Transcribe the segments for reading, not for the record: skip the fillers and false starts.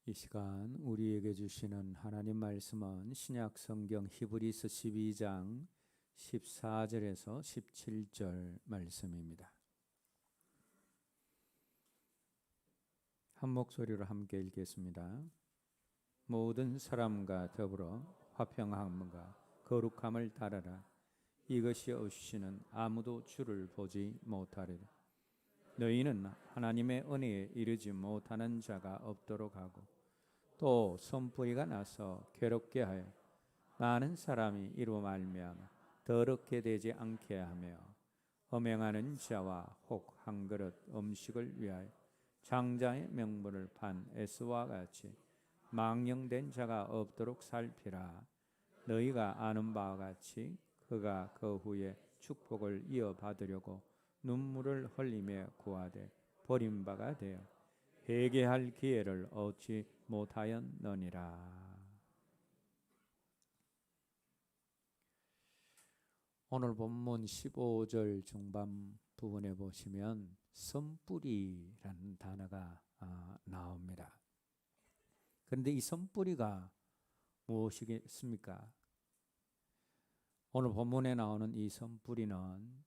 이 시간 우리에게 주시는 하나님 말씀은 신약 성경 히브리서 12장 14절에서 17절 말씀입니다. 한 목소리로 함께 읽겠습니다. 모든 사람과 더불어 화평함과 거룩함을 따르라. 이것이 없이는 아무도 주를 보지 못하리라. 너희는 하나님의 은혜에 이르지 못하는 자가 없도록 하고 또 선뿌리가 나서 괴롭게 하여 많은 사람이 이로 말미암아 더럽게 되지 않게 하며 음행하는 자와 혹 한 그릇 음식을 위하여 장자의 명분을 판 에스와 같이 망령된 자가 없도록 살피라. 너희가 아는 바와 같이 그가 그 후에 축복을 이어받으려고 눈물을 흘리며 구하되 버림바가 되어 회개할 기회를 얻지 못하였느니라. 오늘 본문 15절 중반 부분에 보시면 선뿌리라는 단어가 나옵니다. 그런데 이 선뿌리가 무엇이겠습니까? 오늘 본문에 나오는 이 선뿌리는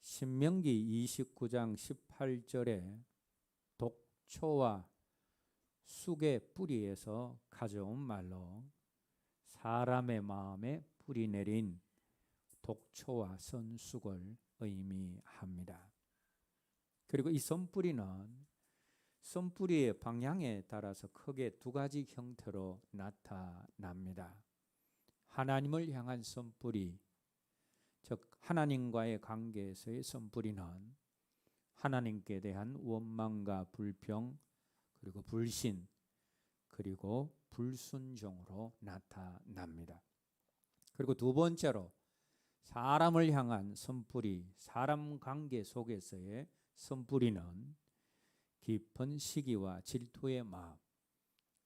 신명기 29장 18절에 독초와 쑥의 뿌리에서 가져온 말로 사람의 마음에 뿌리 내린 독초와 선쑥을 의미합니다. 그리고 이 선뿌리는 선뿌리의 방향에 따라서 크게 두 가지 형태로 나타납니다. 하나님을 향한 선뿌리, 즉 하나님과의 관계에서의 선뿌리는 하나님께 대한 원망과 불평, 그리고 불신, 그리고 불순종으로 나타납니다. 그리고 두 번째로 사람을 향한 선뿌리, 사람 관계 속에서의 선뿌리는 깊은 시기와 질투의 마음,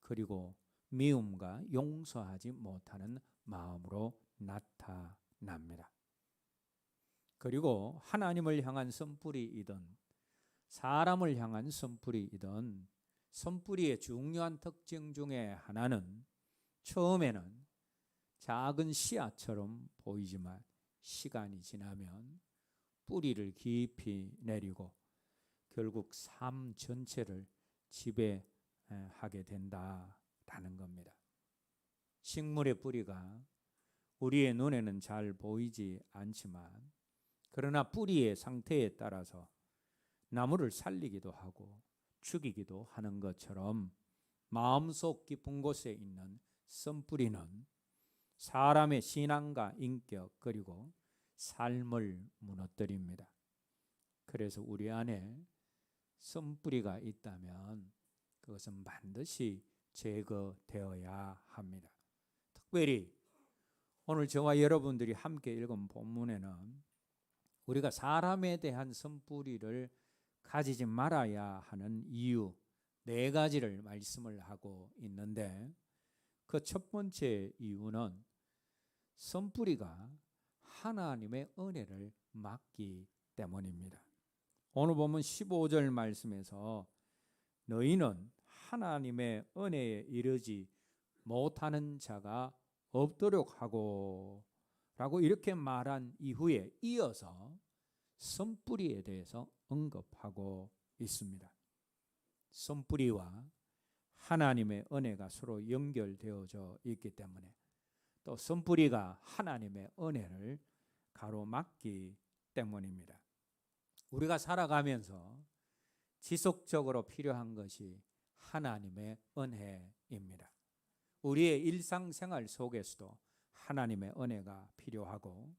그리고 미움과 용서하지 못하는 마음으로 나타납니다. 그리고 하나님을 향한 선뿌리이든 사람을 향한 선뿌리이든 선뿌리의 중요한 특징 중에 하나는 처음에는 작은 씨앗처럼 보이지만 시간이 지나면 뿌리를 깊이 내리고 결국 삶 전체를 지배하게 된다라는 겁니다. 식물의 뿌리가 우리의 눈에는 잘 보이지 않지만 그러나 뿌리의 상태에 따라서 나무를 살리기도 하고 죽이기도 하는 것처럼 마음속 깊은 곳에 있는 선뿌리는 사람의 신앙과 인격 그리고 삶을 무너뜨립니다. 그래서 우리 안에 선뿌리가 있다면 그것은 반드시 제거되어야 합니다. 특별히 오늘 저와 여러분들이 함께 읽은 본문에는 우리가 사람에 대한 선뿌리를 가지지 말아야 하는 이유 4가지를 말씀을 하고 있는데 그 첫 번째 이유는 선뿌리가 하나님의 은혜를 막기 때문입니다. 오늘 보면 15절 말씀에서 너희는 하나님의 은혜에 이르지 못하는 자가 없도록 하고 라고 이렇게 말한 이후에 이어서 선뿌리에 대해서 언급하고 있습니다. 선뿌리와 하나님의 은혜가 서로 연결되어져 있기 때문에 또 선뿌리가 하나님의 은혜를 가로막기 때문입니다. 우리가 살아가면서 지속적으로 필요한 것이 하나님의 은혜입니다. 우리의 일상생활 속에서도 하나님의 은혜가 필요하고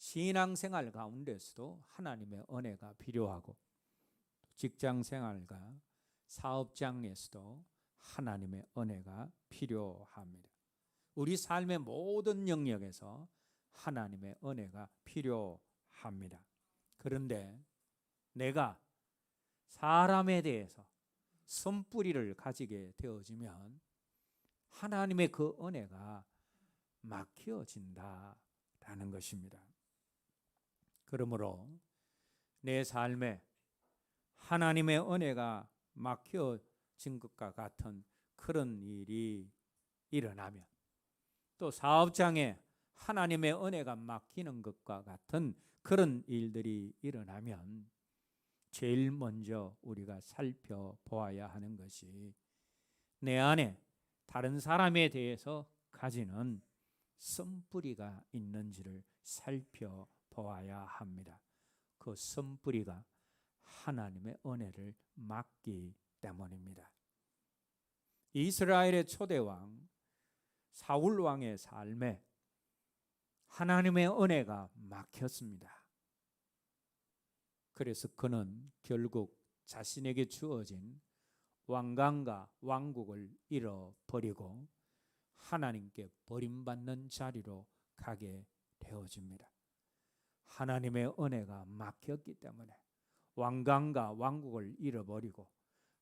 신앙생활 가운데서도 하나님의 은혜가 필요하고 직장생활과 사업장에서도 하나님의 은혜가 필요합니다. 우리 삶의 모든 영역에서 하나님의 은혜가 필요합니다. 그런데 내가 사람에 대해서 선뿌리를 가지게 되어지면 하나님의 그 은혜가 막혀진다라는 것입니다. 그러므로 내 삶에 하나님의 은혜가 막혀진 것과 같은 그런 일이 일어나면, 또 사업장에 하나님의 은혜가 막히는 것과 같은 그런 일들이 일어나면 제일 먼저 우리가 살펴보아야 하는 것이 내 안에 다른 사람에 대해서 가지는 쓴뿌리가 있는지를 살펴보아야 합니다. 그 쓴뿌리가 하나님의 은혜를 막기 때문입니다. 이스라엘의 초대왕 사울 왕의 삶에 하나님의 은혜가 막혔습니다. 그래서 그는 결국 자신에게 주어진 왕관과 왕국을 잃어버리고 하나님께 버림받는 자리로 가게 되어집니다. 하나님의 은혜가 막혔기 때문에 왕관과 왕국을 잃어버리고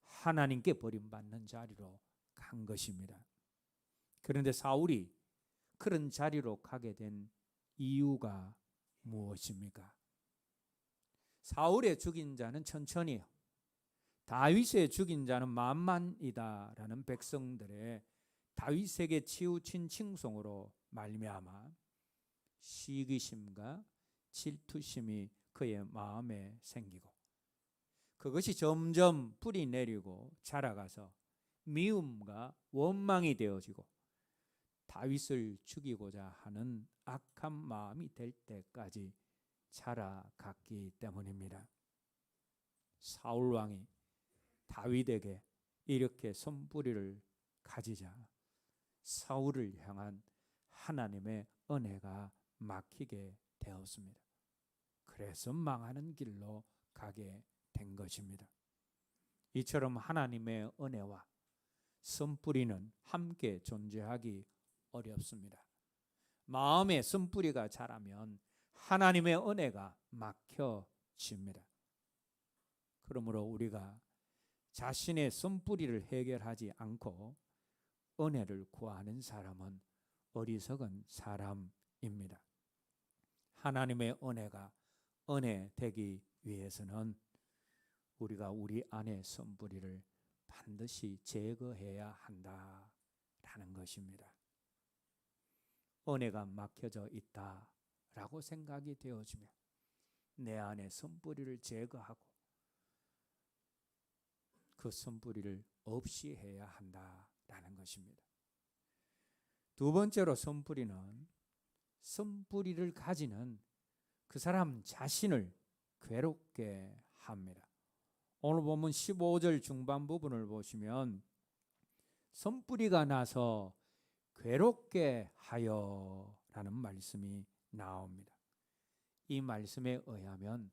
하나님께 버림받는 자리로 간 것입니다. 그런데 사울이 그런 자리로 가게 된 이유가 무엇입니까? 사울의 죽인 자는 천천히요, 다윗의 죽인 자는 만만이다라는 백성들의 다윗에게 치우친 칭송으로 말미암아 시기심과 질투심이 그의 마음에 생기고, 그것이 점점 뿌리 내리고 자라가서 미움과 원망이 되어지고 다윗을 죽이고자 하는 악한 마음이 될 때까지 자라갔기 때문입니다. 사울 왕이 다윗에게 이렇게 손뿌리를 가지자 사울을 향한 하나님의 은혜가 막히게 되었습니다. 그래서 망하는 길로 가게 된 것입니다. 이처럼 하나님의 은혜와 쓴뿌리는 함께 존재하기 어렵습니다. 마음에 쓴뿌리가 자라면 하나님의 은혜가 막혀집니다. 그러므로 우리가 자신의 쓴뿌리를 해결하지 않고 은혜를 구하는 사람은 어리석은 사람입니다. 하나님의 은혜가 은혜 되기 위해서는 우리가 우리 안의 쓴뿌리를 반드시 제거해야 한다라는 것입니다. 은혜가 막혀져 있다라고 생각이 되어지면 내 안에 쓴뿌리를 제거하고 그 쓴뿌리를 없이 해야 한다라는 것입니다. 두 번째로 쓴뿌리를 가지는 그 사람 자신을 괴롭게 합니다. 오늘 보면 15절 중반 부분을 보시면 쓴뿌리가 나서 괴롭게 하여 라는 말씀이 나옵니다. 이 말씀에 의하면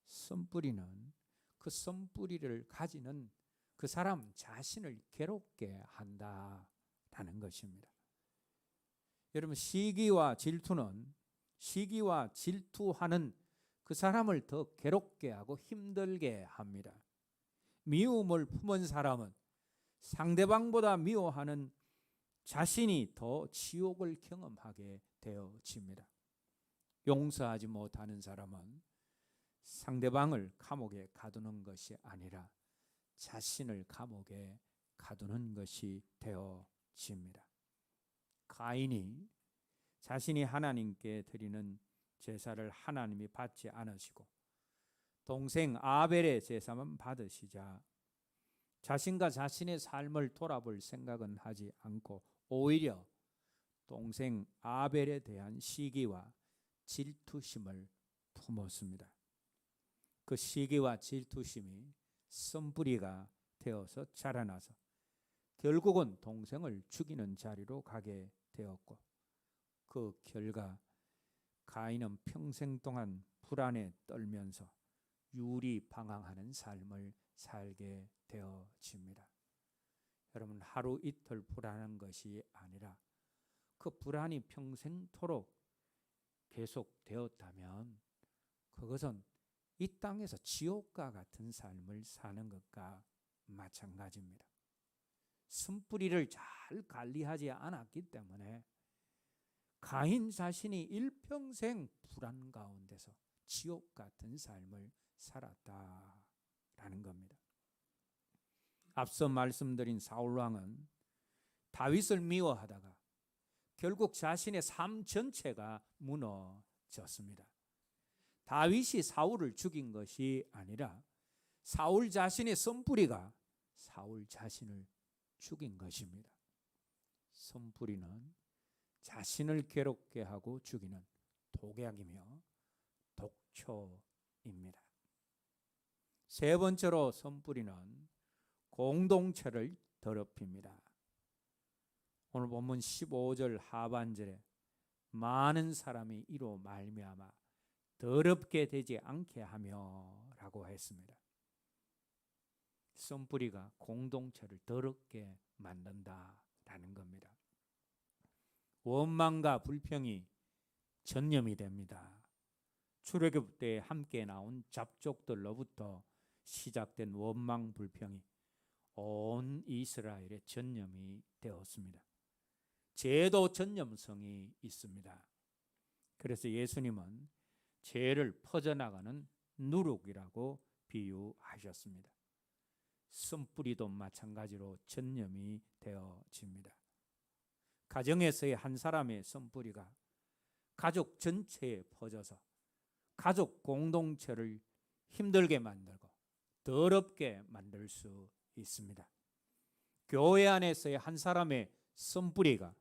쓴뿌리는 그 쓴뿌리를 가지는 그 사람 자신을 괴롭게 한다라는 것입니다. 여러분, 시기와 질투하는 그 사람을 더 괴롭게 하고 힘들게 합니다. 미움을 품은 사람은 상대방보다 미워하는 자신이 더 지옥을 경험하게 되어집니다. 용서하지 못하는 사람은 상대방을 감옥에 가두는 것이 아니라 자신을 감옥에 가두는 것이 되어집니다. 가인이 자신이 하나님께 드리는 제사를 하나님이 받지 않으시고 동생 아벨의 제사만 받으시자 자신과 자신의 삶을 돌아볼 생각은 하지 않고 오히려 동생 아벨에 대한 시기와 질투심을 품었습니다. 그 시기와 질투심이 쓴뿌리가 되어서 자라나서 결국은 동생을 죽이는 자리로 가게 되었고, 그 결과 가인은 평생 동안 불안에 떨면서 유리방황하는 삶을 살게 되어집니다. 여러분, 하루 이틀 불안한 것이 아니라 그 불안이 평생토록 계속되었다면 그것은 이 땅에서 지옥과 같은 삶을 사는 것과 마찬가지입니다. 쓴뿌리를 잘 관리하지 않았기 때문에 가인 자신이 일평생 불안 가운데서 지옥 같은 삶을 살았다라는 겁니다. 앞서 말씀드린 사울 왕은 다윗을 미워하다가 결국 자신의 삶 전체가 무너졌습니다. 다윗이 사울을 죽인 것이 아니라 사울 자신의 선뿌리가 사울 자신을 죽인 것입니다. 선뿌리는 자신을 괴롭게 하고 죽이는 독약이며 독초입니다. 세 번째로 선뿌리는 공동체를 더럽힙니다. 오늘 본문 15절 하반절에 많은 사람이 이로 말미암아 더럽게 되지 않게 하며 라고 했습니다. 선뿌리가 공동체를 더럽게 만든다라는 겁니다. 원망과 불평이 전염이 됩니다. 출애굽 때 함께 나온 잡족들로부터 시작된 원망 불평이 온 이스라엘에 전염이 되었습니다. 죄도 전염성이 있습니다. 그래서 예수님은 죄를 퍼져나가는 누룩이라고 비유하셨습니다. 선뿌리도 마찬가지로 전염이 되어집니다. 가정에서의 한 사람의 선뿌리가 가족 전체에 퍼져서 가족 공동체를 힘들게 만들고 더럽게 만들 수 있습니다. 교회 안에서의 한 사람의 선뿌리가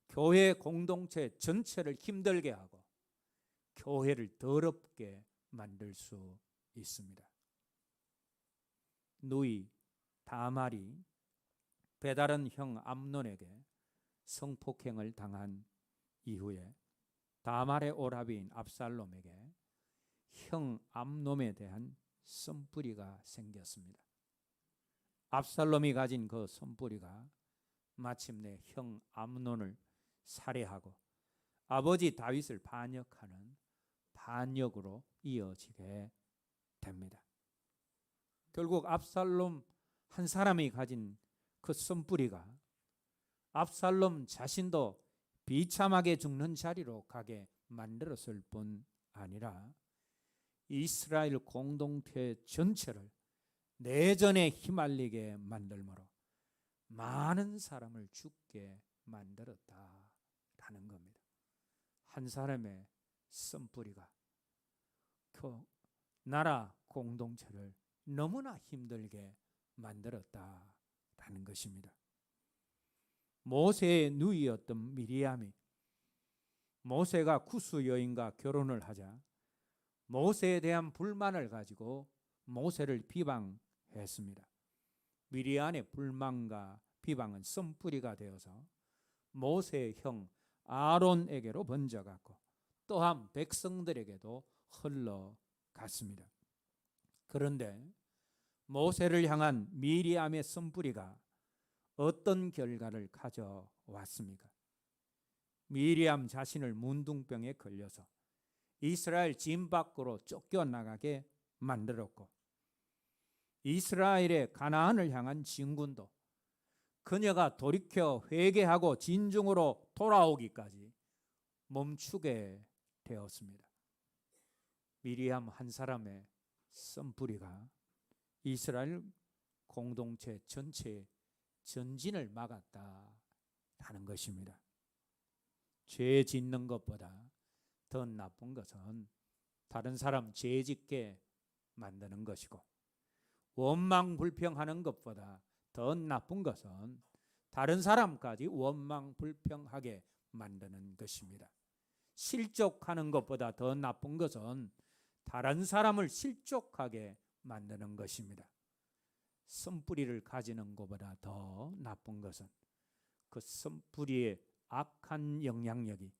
교회 공동체 전체를 힘들게 하고 교회를 더럽게 만들 수 있습니다. 누이 다말이 배다른 형 암논에게 성폭행을 당한 이후에 다말의 오라비인 압살롬에게 형 암논에 대한 선뿌리가 생겼습니다. 압살롬이 가진 그 선뿌리가 마침내 형 암논을 살해하고 아버지 다윗을 반역하는 반역으로 이어지게 됩니다. 결국 압살롬 한 사람이 가진 그 선뿌리가 압살롬 자신도 비참하게 죽는 자리로 가게 만들었을 뿐 아니라 이스라엘 공동체 전체를 내전에 휘말리게 만들므로 많은 사람을 죽게 만들었다라는 겁니다. 한 사람의 선뿌리가 나라 공동체를 너무나 힘들게 만들었다라는 것입니다. 모세의 누이였던 미리암이 모세가 구스 여인과 결혼을 하자 모세에 대한 불만을 가지고 모세를 비방했습니다. 미리암의 불만과 비방은 선뿌리가 되어서 모세의 형 아론에게로 번져갔고 또한 백성들에게도 흘러갔습니다. 그런데 모세를 향한 미리암의 선뿌리가 어떤 결과를 가져왔습니까? 미리암 자신을 문둥병에 걸려서 이스라엘 진 밖으로 쫓겨나가게 만들었고 이스라엘의 가나안을 향한 진군도 그녀가 돌이켜 회개하고 진중으로 돌아오기까지 멈추게 되었습니다. 미리암 한 사람의 선뿌리가 이스라엘 공동체 전체의 전진을 막았다라는 것입니다. 죄 짓는 것보다 더 나쁜 것은 다른 사람 죄 짓게 만드는 것이고 원망 불평하는 것보다 더 나쁜 것은 다른 사람까지 원망 불평하게 만드는 것입니다. 실족하는 것보다 더 나쁜 것은 다른 사람을 실족하게 만드는 것입니다. 선뿌리를 가지는 것보다 더 나쁜 것은 그 선뿌리의 악한 영향력이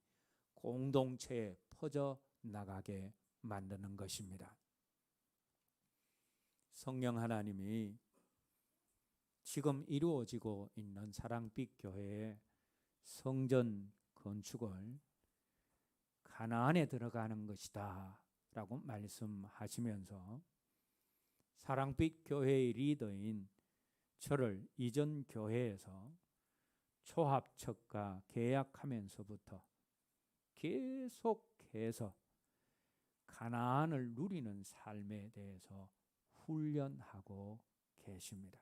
공동체에 퍼져 나가게 만드는 것입니다. 성령 하나님이 지금 이루어지고 있는 사랑빛 교회의 성전 건축을 가나안에 들어가는 것이다 라고 말씀하시면서 사랑빛 교회의 리더인 저를 이전 교회에서 초합척과 계약하면서부터 계속해서 가나안을 누리는 삶에 대해서 훈련하고 계십니다.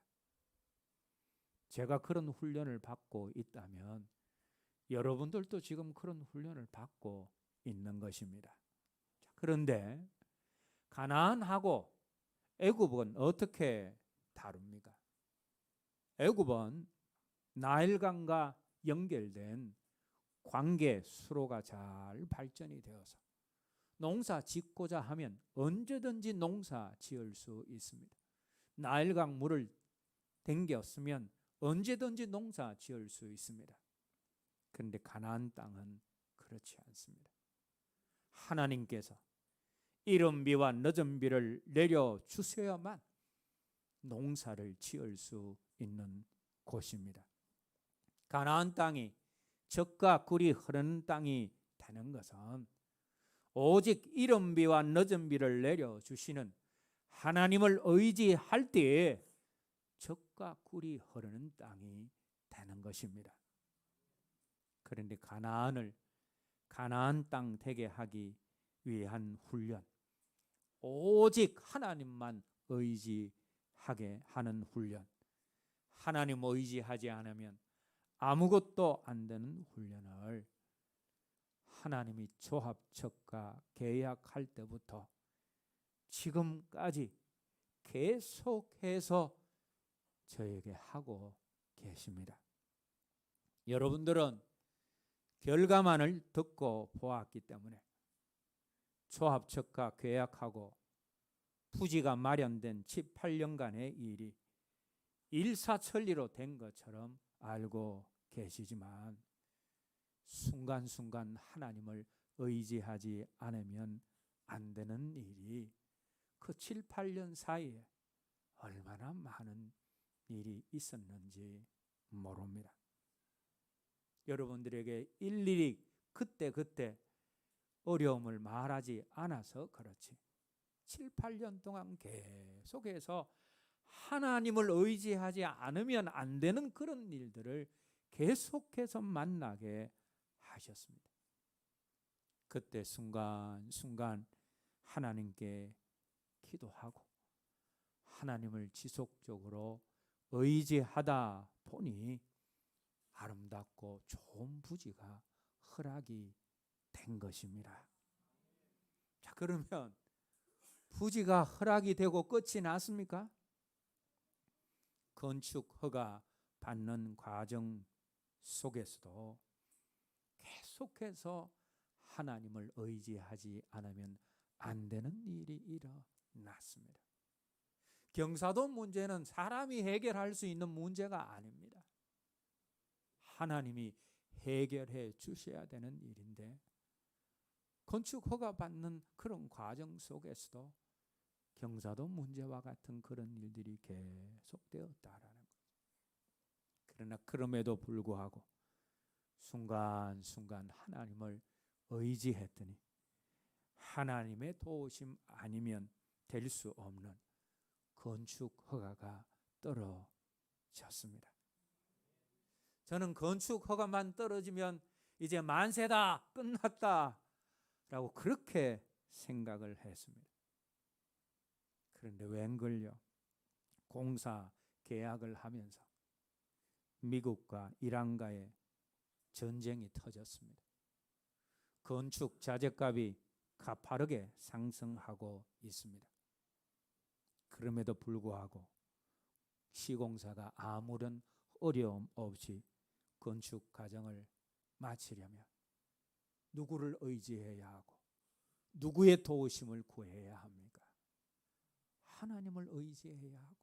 제가 그런 훈련을 받고 있다면 여러분들도 지금 그런 훈련을 받고 있는 것입니다. 그런데 가나안하고 애굽은 어떻게 다릅니까? 애굽은 나일강과 연결된 관계 수로가 잘 발전이 되어서 농사 짓고자 하면 언제든지 농사 지을 수 있습니다. 나일강 물을 댕겼으면 언제든지 농사 지을 수 있습니다. 그런데 가나안 땅은 그렇지 않습니다. 하나님께서 이른 비와 늦은 비를 내려주셔야만 농사를 지을 수 있는 곳입니다. 가나안 땅이 젖과 꿀이 흐르는 땅이 되는 것은 오직 이른 비와 늦은 비를 내려주시는 하나님을 의지할 때에 젖과 꿀이 흐르는 땅이 되는 것입니다. 그런데 가나안 땅 되게 하기 위한 훈련, 오직 하나님만 의지하게 하는 훈련, 하나님 의지하지 않으면 아무것도 안 되는 훈련을 하나님이 조합책과 계약할 때부터 지금까지 계속해서 저에게 하고 계십니다. 여러분들은 결과만을 듣고 보았기 때문에 조합책과 계약하고 부지가 마련된 7, 8년간의 일이 일사천리로 된 것처럼 알고 계시지만 순간순간 하나님을 의지하지 않으면 안 되는 일이 그 7, 8년 사이에 얼마나 많은 일이 있었는지 모릅니다. 여러분들에게 일일이 그때 어려움을 말하지 않아서 그렇지 7, 8년 동안 계속해서 하나님을 의지하지 않으면 안 되는 그런 일들을 계속해서 만나게 하셨습니다. 그때 순간순간 하나님께 기도하고 하나님을 지속적으로 의지하다 보니 아름답고 좋은 부지가 허락이 된 것입니다. 자, 그러면 부지가 허락이 되고 끝이 났습니까? 건축 허가 받는 과정 속에서도 계속해서 하나님을 의지하지 않으면 안 되는 일이 일어났습니다. 경사도 문제는 사람이 해결할 수 있는 문제가 아닙니다. 하나님이 해결해 주셔야 되는 일인데 건축 허가 받는 그런 과정 속에서도 경사도 문제와 같은 그런 일들이 계속되었다라는 것. 그러나 그럼에도 불구하고 순간순간 하나님을 의지했더니 하나님의 도우심 아니면 될 수 없는 건축 허가가 떨어졌습니다. 저는 건축 허가만 떨어지면 이제 만세다, 끝났다 라고 그렇게 생각을 했습니다. 그런데 웬걸요, 공사 계약을 하면서 미국과 이란과의 전쟁이 터졌습니다. 건축 자재값이 가파르게 상승하고 있습니다. 그럼에도 불구하고 시공사가 아무런 어려움 없이 건축 과정을 마치려면 누구를 의지해야 하고 누구의 도우심을 구해야 합니까? 하나님을 의지해야 하고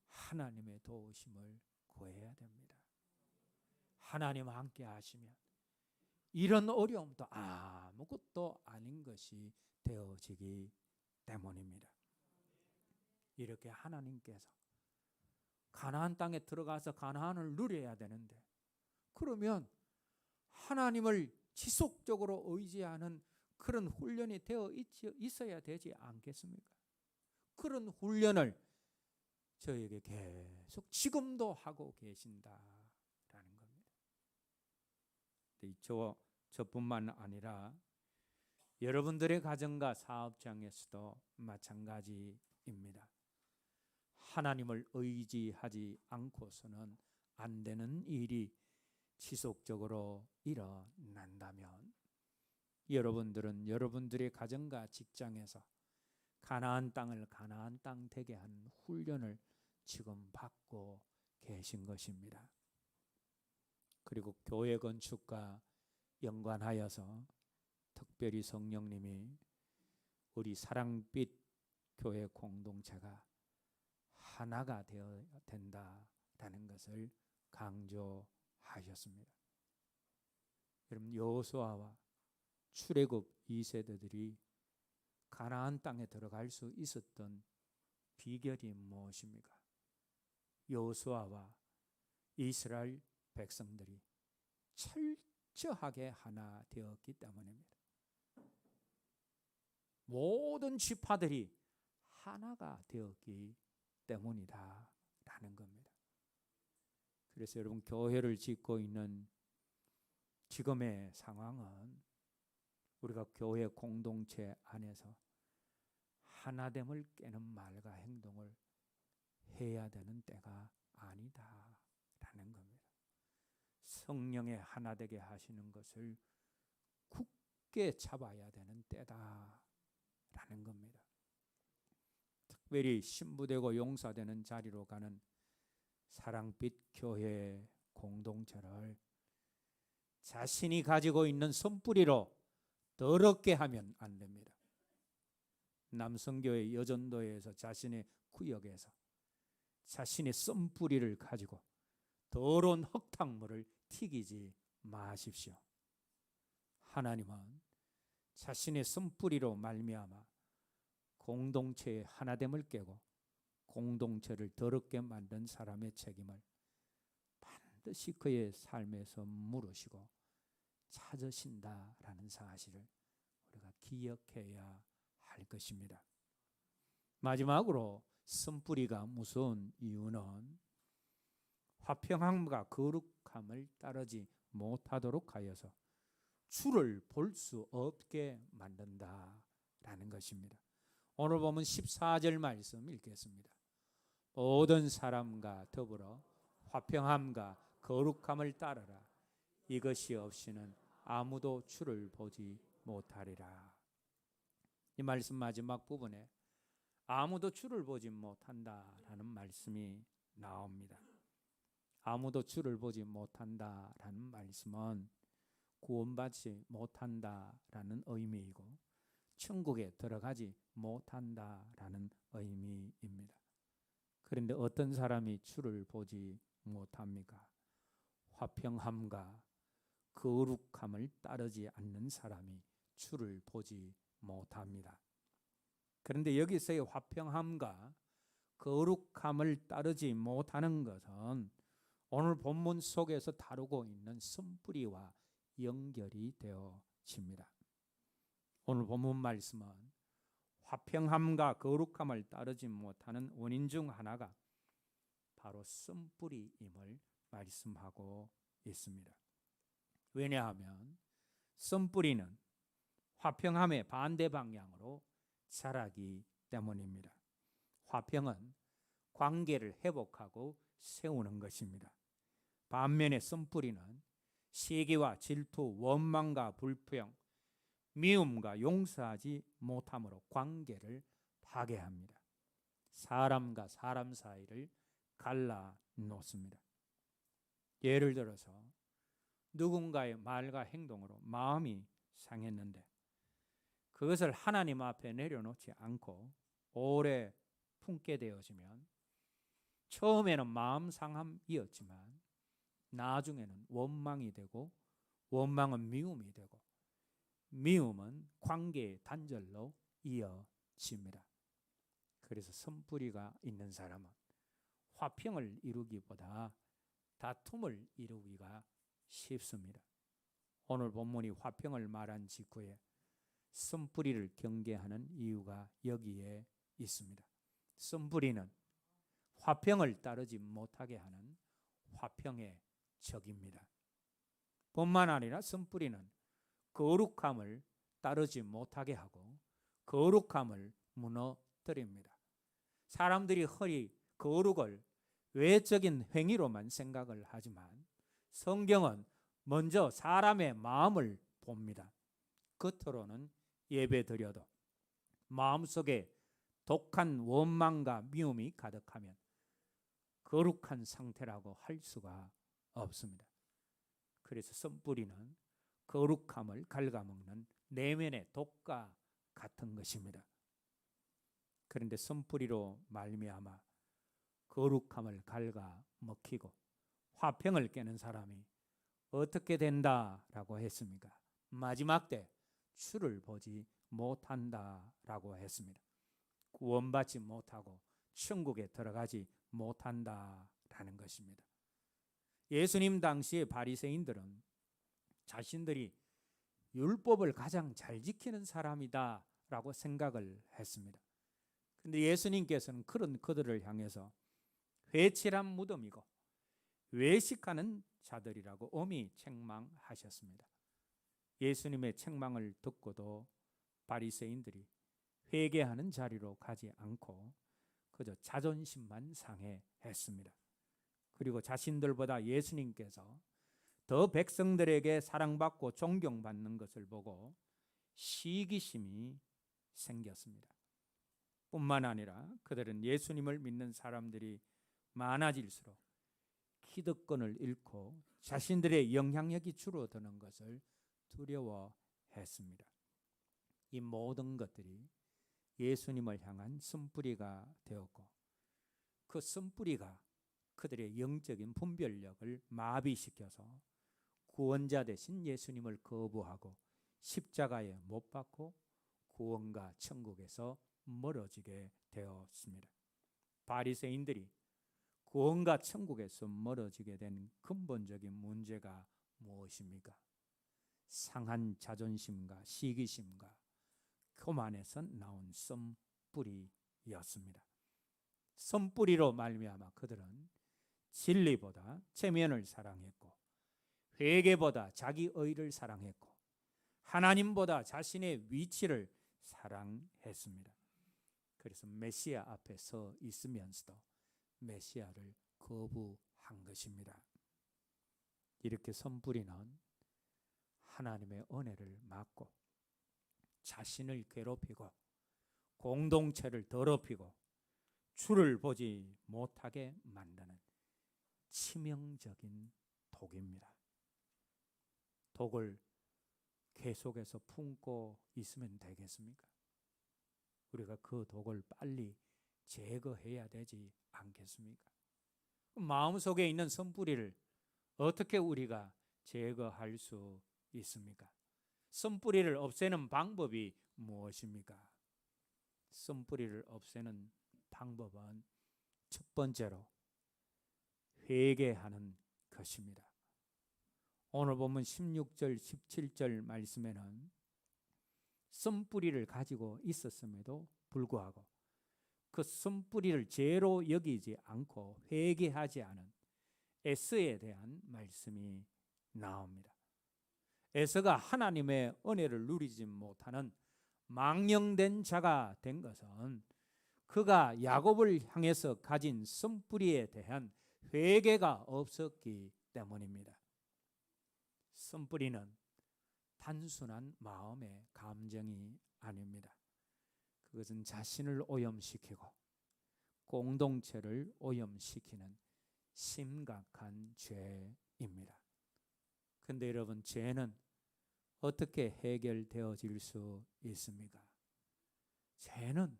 하나님의 도우심을 구해야 됩니다. 하나님 함께 하시면 이런 어려움도 아무것도 아닌 것이 되어지기 때문입니다. 이렇게 하나님께서 가나안 땅에 들어가서 가나안을 누려야 되는데, 그러면 하나님을 지속적으로 의지하는 그런 훈련이 되어 있어야 되지 않겠습니까? 그런 훈련을 저에게 계속 지금도 하고 계신다라는 겁니다. 저뿐만 아니라 여러분들의 가정과 사업장에서도 마찬가지입니다. 하나님을 의지하지 않고서는 안 되는 일이 지속적으로 일어난다면 여러분들은 여러분들의 가정과 직장에서 가나안 땅을 가나안 땅 되게 하는 훈련을 지금 받고 계신 것입니다. 그리고 교회 건축과 연관하여서 특별히 성령님이 우리 사랑빛 교회 공동체가 하나가 되어야 된다라는 것을 강조하셨습니다. 여러분, 여호수아와 출애굽 2세대들이 가나안 땅에 들어갈 수 있었던 비결이 무엇입니까? 여호수아와 이스라엘 백성들이 철저하게 하나 되었기 때문입니다. 모든 지파들이 하나가 되었기 때문이다라는 겁니다. 그래서 여러분, 교회를 짓고 있는 지금의 상황은 우리가 교회 공동체 안에서 하나됨을 깨는 말과 행동을 해야 되는 때가 아니다라는 겁니다. 성령의 하나 되게 하시는 것을 굳게 잡아야 되는 때다라는 겁니다. 특별히 신부되고 용사되는 자리로 가는 사랑빛 교회 공동체를 자신이 가지고 있는 선뿌리로 더럽게 하면 안 됩니다. 남성교회 여전도회에서 자신의 구역에서 자신의 선뿌리를 가지고 더러운 흙탕물을 튀기지 마십시오. 하나님은 자신의 선뿌리로 말미암아 공동체의 하나됨을 깨고 공동체를 더럽게 만든 사람의 책임을 반드시 그의 삶에서 물으시고 찾으신다라는 사실을 우리가 기억해야 할 것입니다. 마지막으로 선뿌리가 무서운 이유는 화평함과 거룩함을 따르지 못하도록 하여서 주를 볼 수 없게 만든다라는 것입니다. 오늘 보면 14절 말씀 읽겠습니다. 모든 사람과 더불어 화평함과 거룩함을 따르라. 이것이 없이는 아무도 주를 보지 못하리라. 이 말씀 마지막 부분에 아무도 주를 보지 못한다라는 말씀이 나옵니다. 아무도 주를 보지 못한다라는 말씀은 구원받지 못한다라는 의미이고 천국에 들어가지 못한다라는 의미입니다. 그런데 어떤 사람이 주를 보지 못합니까? 화평함과 거룩함을 따르지 않는 사람이 주를 보지 못합니다. 그런데 여기서의 화평함과 거룩함을 따르지 못하는 것은 오늘 본문 속에서 다루고 있는 선뿌리와 연결이 되어집니다. 오늘 본문 말씀은 화평함과 거룩함을 따르지 못하는 원인 중 하나가 바로 선뿌리임을 말씀하고 있습니다. 왜냐하면 선뿌리는 화평함의 반대 방향으로 자라기 때문입니다. 화평은 관계를 회복하고 세우는 것입니다. 반면에 선뿌리는 시기와 질투, 원망과 불평, 미움과 용서하지 못함으로 관계를 파괴합니다. 사람과 사람 사이를 갈라 놓습니다. 예를 들어서 누군가의 말과 행동으로 마음이 상했는데 그것을 하나님 앞에 내려놓지 않고 오래 품게 되어지면 처음에는 마음 상함이었지만 나중에는 원망이 되고 원망은 미움이 되고 미움은 관계의 단절로 이어집니다. 그래서 선뿌리가 있는 사람은 화평을 이루기보다 다툼을 이루기가 쉽습니다. 오늘 본문이 화평을 말한 직후에 선뿌리를 경계하는 이유가 여기에 있습니다. 선뿌리는 화평을 따르지 못하게 하는 화평의 적입니다. 뿐만 아니라 선뿌리는 거룩함을 따르지 못하게 하고 거룩함을 무너뜨립니다. 사람들이 거룩을 외적인 행위로만 생각을 하지만 성경은 먼저 사람의 마음을 봅니다. 겉으로는 예배드려도 마음속에 독한 원망과 미움이 가득하면 거룩한 상태라고 할 수가 없습니다. 그래서 선뿌리는 거룩함을 갉아먹는 내면의 독과 같은 것입니다. 그런데 선뿌리로 말미암아 거룩함을 갉아먹히고 화평을 깨는 사람이 어떻게 된다라고 했습니까? 마지막 때 주를 보지 못한다라고 했습니다. 구원받지 못하고 천국에 들어가지 못한다라는 것입니다. 예수님 당시의 바리새인들은 자신들이 율법을 가장 잘 지키는 사람이다라고 생각을 했습니다. 그런데 예수님께서는 그런 그들을 향해서 회칠한 무덤이고 외식하는 자들이라고 엄히 책망하셨습니다. 예수님의 책망을 듣고도 바리새인들이 회개하는 자리로 가지 않고 그저 자존심만 상해했습니다. 그리고 자신들보다 예수님께서 더 백성들에게 사랑받고 존경받는 것을 보고 시기심이 생겼습니다. 뿐만 아니라 그들은 예수님을 믿는 사람들이 많아질수록 기득권을 잃고 자신들의 영향력이 줄어드는 것을 두려워했습니다. 이 모든 것들이 예수님을 향한 쓴뿌리가 되었고 그 쓴뿌리가 그들의 영적인 분별력을 마비시켜서 구원자 되신 예수님을 거부하고 십자가에 못 박고 구원과 천국에서 멀어지게 되었습니다. 바리새인들이 구원과 천국에서 멀어지게 된 근본적인 문제가 무엇입니까? 상한 자존심과 시기심과 교만에서 나온 썸뿌리였습니다. 썸뿌리로 말미암아 그들은 진리보다 체면을 사랑했고 회개보다 자기 의를 사랑했고 하나님보다 자신의 위치를 사랑했습니다. 그래서 메시아 앞에 서 있으면서도 메시아를 거부한 것입니다. 이렇게 썸뿌리는 하나님의 은혜를 막고 자신을 괴롭히고 공동체를 더럽히고 주를 보지 못하게 만드는 치명적인 독입니다. 독을 계속해서 품고 있으면 되겠습니까? 우리가 그 독을 빨리 제거해야 되지 않겠습니까? 마음속에 있는 선뿌리를 어떻게 우리가 제거할 수 있습니까? 선뿌리를 없애는 방법이 무엇입니까? 선뿌리를 없애는 방법은 첫 번째로 회개하는 것입니다. 오늘 보면 16절 17절 말씀에는 선뿌리를 가지고 있었음에도 불구하고 그 선뿌리를 죄로 여기지 않고 회개하지 않은 에서에 대한 말씀이 나옵니다. 에서가 하나님의 은혜를 누리지 못하는 망령된 자가 된 것은 그가 야곱을 향해서 가진 선뿌리에 대한 회개가 없었기 때문입니다. 선뿌리는 단순한 마음의 감정이 아닙니다. 그것은 자신을 오염시키고 공동체를 오염시키는 심각한 죄입니다. 그런데 여러분, 죄는 어떻게 해결되어질 수 있습니까? 죄는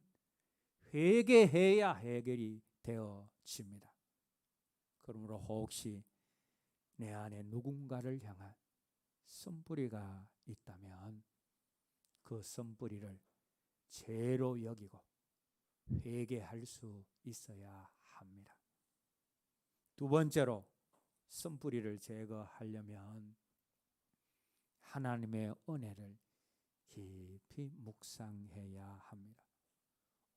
회개해야 해결이 되어집니다. 그러므로 혹시 내 안에 누군가를 향한 선뿌리가 있다면 그 선뿌리를 죄로 여기고 회개할 수 있어야 합니다. 두 번째로 선뿌리를 제거하려면 하나님의 은혜를 깊이 묵상해야 합니다.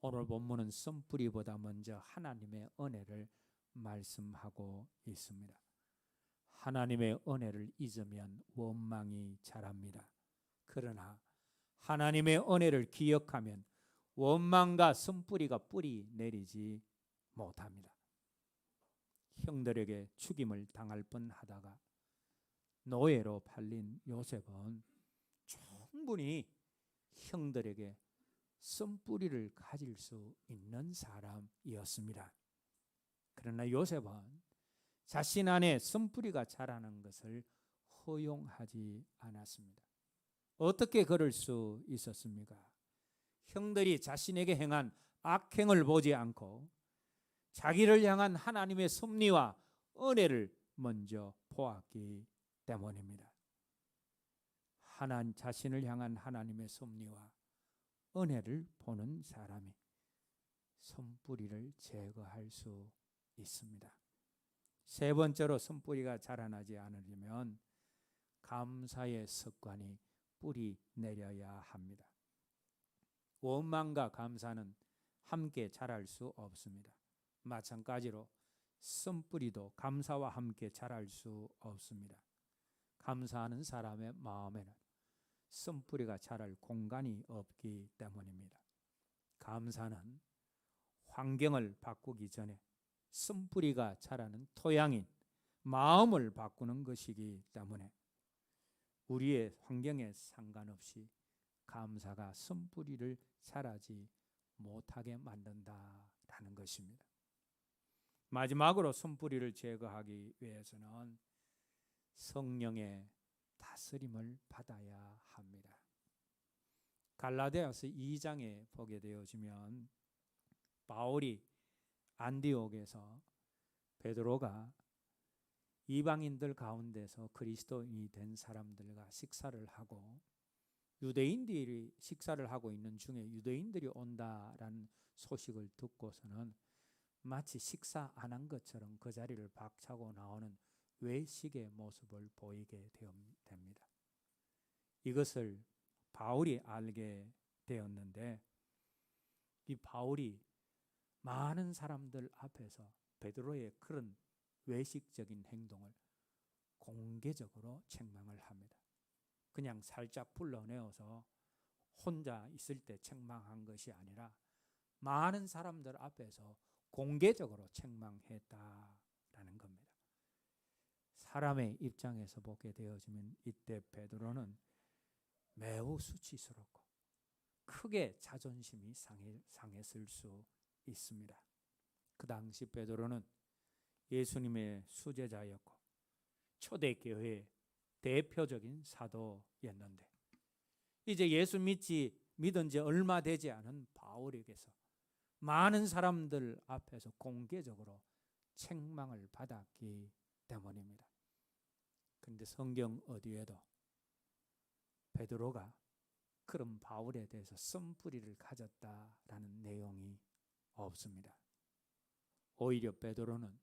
오늘 본문은 선뿌리보다 먼저 하나님의 은혜를 말씀하고 있습니다. 하나님의 은혜를 잊으면 원망이 자랍니다. 그러나 하나님의 은혜를 기억하면 원망과 선뿌리가 뿌리 내리지 못합니다. 형들에게 죽임을 당할 뻔하다가 노예로 팔린 요셉은 충분히 형들에게 쓴뿌리를 가질 수 있는 사람이었습니다. 그러나 요셉은 자신 안에 쓴뿌리가 자라는 것을 허용하지 않았습니다. 어떻게 그럴 수 있었습니까? 형들이 자신에게 행한 악행을 보지 않고 자기를 향한 하나님의 섭리와 은혜를 먼저 보았기 때문입니다. 자신을 향한 하나님의 섭리와 은혜를 보는 사람이 쓴뿌리를 제거할 수 있습니다. 세 번째로 쓴뿌리가 자라나지 않으려면 감사의 습관이 뿌리 내려야 합니다. 원망과 감사는 함께 자랄 수 없습니다. 마찬가지로 쓴뿌리도 감사와 함께 자랄 수 없습니다. 감사하는 사람의 마음에는 쓴뿌리가 자랄 공간이 없기 때문입니다. 감사는 환경을 바꾸기 전에 쓴뿌리가 자라는 토양인 마음을 바꾸는 것이기 때문에 우리의 환경에 상관없이 감사가 쓴뿌리를 자라지 못하게 만든다라는 것입니다. 마지막으로 쓴뿌리를 제거하기 위해서는 성령의 다스림을 받아야 합니다. 갈라디아서 2장에 보게 되어지면 바울이 안디옥에서 베드로가 이방인들 가운데서 그리스도인이 된 사람들과 식사를 하고 유대인들이 식사를 하고 있는 중에 유대인들이 온다라는 소식을 듣고서는 마치 식사 안 한 것처럼 그 자리를 박차고 나오는 외식의 모습을 보이게 됩니다. 이것을 바울이 알게 되었는데 이 바울이 많은 사람들 앞에서 베드로의 그런 외식적인 행동을 공개적으로 책망을 합니다. 그냥 살짝 불러내어서 혼자 있을 때 책망한 것이 아니라 많은 사람들 앞에서 공개적으로 책망했다라는 겁니다. 사람의 입장에서 보게 되어지면 이때 베드로는 매우 수치스럽고 크게 자존심이 상했을 수 있습니다. 그 당시 베드로는 예수님의 수제자였고 초대교회의 대표적인 사도였는데 이제 예수 믿은 지 얼마 되지 않은 바울에게서 많은 사람들 앞에서 공개적으로 책망을 받았기 때문입니다. 그런데 성경 어디에도 베드로가 그런 바울에 대해서 쓴뿌리를 가졌다라는 내용이 없습니다. 오히려 베드로는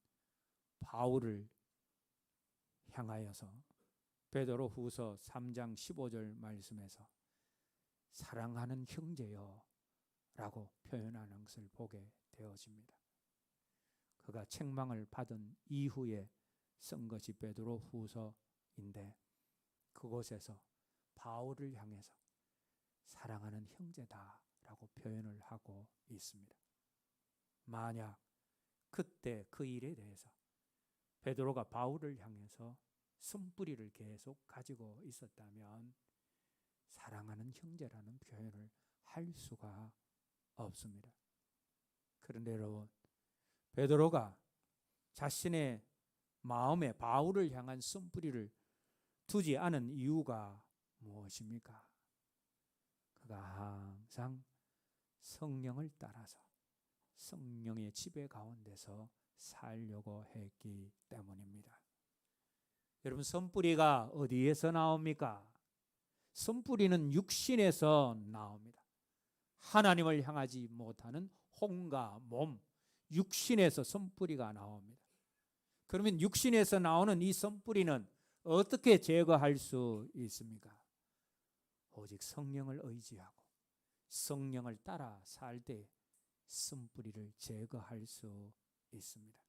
바울을 향하여서 베드로후서 3장 15절 말씀에서 사랑하는 형제여 라고 표현하는 것을 보게 되어집니다. 그가 책망을 받은 이후에 쓴 것이 베드로후서인데 그곳에서 바울을 향해서 사랑하는 형제다라고 표현을 하고 있습니다. 만약 그때 그 일에 대해서 베드로가 바울을 향해서 쓴뿌리를 계속 가지고 있었다면 사랑하는 형제라는 표현을 할 수가 없습니다. 그런데 여러분, 베드로가 자신의 마음에 바울을 향한 쓴뿌리를 두지 않은 이유가 무엇입니까? 그가 항상 성령을 따라서 성령의 지배 가운데서 살려고 했기 때문입니다. 여러분, 쓴뿌리가 어디에서 나옵니까? 쓴뿌리는 육신에서 나옵니다. 하나님을 향하지 못하는 혼과 몸, 육신에서 쓴뿌리가 나옵니다. 그러면 육신에서 나오는 이 쓴뿌리는 어떻게 제거할 수 있습니까? 오직 성령을 의지하고 성령을 따라 살 때 쓴뿌리를 제거할 수 있습니다.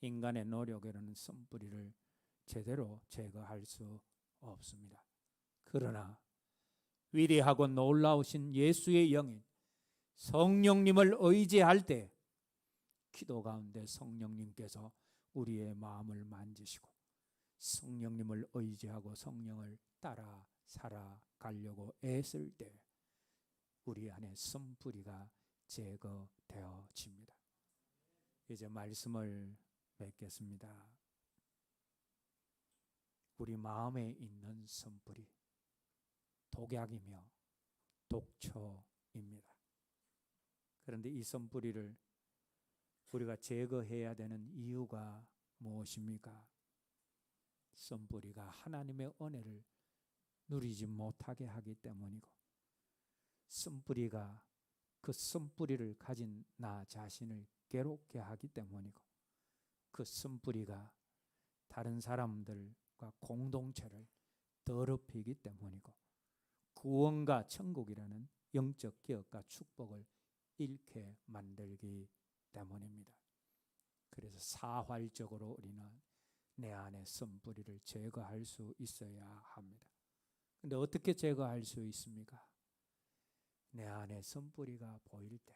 인간의 노력으로는 쓴뿌리를 제대로 제거할 수 없습니다. 그러나 위대하고 놀라우신 예수의 영인 성령님을 의지할 때 기도 가운데 성령님께서 우리의 마음을 만지시고 성령님을 의지하고 성령을 따라 살아가려고 애쓸 때 우리 안에 쓴뿌리가 제거되어집니다. 이제 말씀을 맺겠습니다. 우리 마음에 있는 쓴뿌리, 독약이며 독초입니다. 그런데 이 쓴뿌리를 우리가 제거해야 되는 이유가 무엇입니까? 쓴뿌리가 하나님의 은혜를 누리지 못하게 하기 때문이고, 쓴뿌리가 그 쓴뿌리를 가진 나 자신을 괴롭게 하기 때문이고, 그 쓴뿌리가 다른 사람들과 공동체를 더럽히기 때문이고, 구원과 천국이라는 영적 기업과 축복을 잃게 만들기 때문입니다. 그래서 사활적으로 우리는 내 안에 쓴뿌리를 제거할 수 있어야 합니다. 근데 어떻게 제거할 수 있습니까? 내 안에 쓴뿌리가 보일 때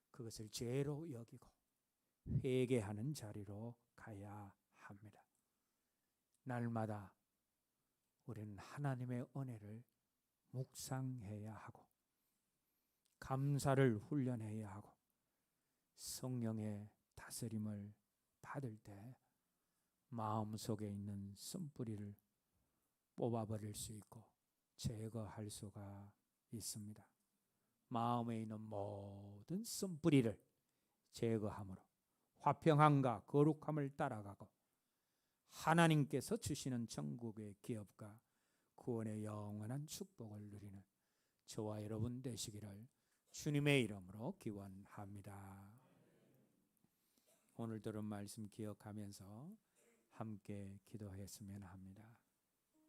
그것을 죄로 여기고 회개하는 자리로 가야 합니다. 날마다 우리는 하나님의 은혜를 묵상해야 하고 감사를 훈련해야 하고 성령의 다스림을 받을 때 마음속에 있는 쓴뿌리를 뽑아버릴 수 있고 제거할 수가 있습니다. 마음에 있는 모든 쓴뿌리를 제거함으로 화평함과 거룩함을 따라가고 하나님께서 주시는 천국의 기업과 구원의 영원한 축복을 누리는 저와 여러분 되시기를 주님의 이름으로 기원합니다. 오늘 들은 말씀 기억하면서 함께 기도했으면 합니다.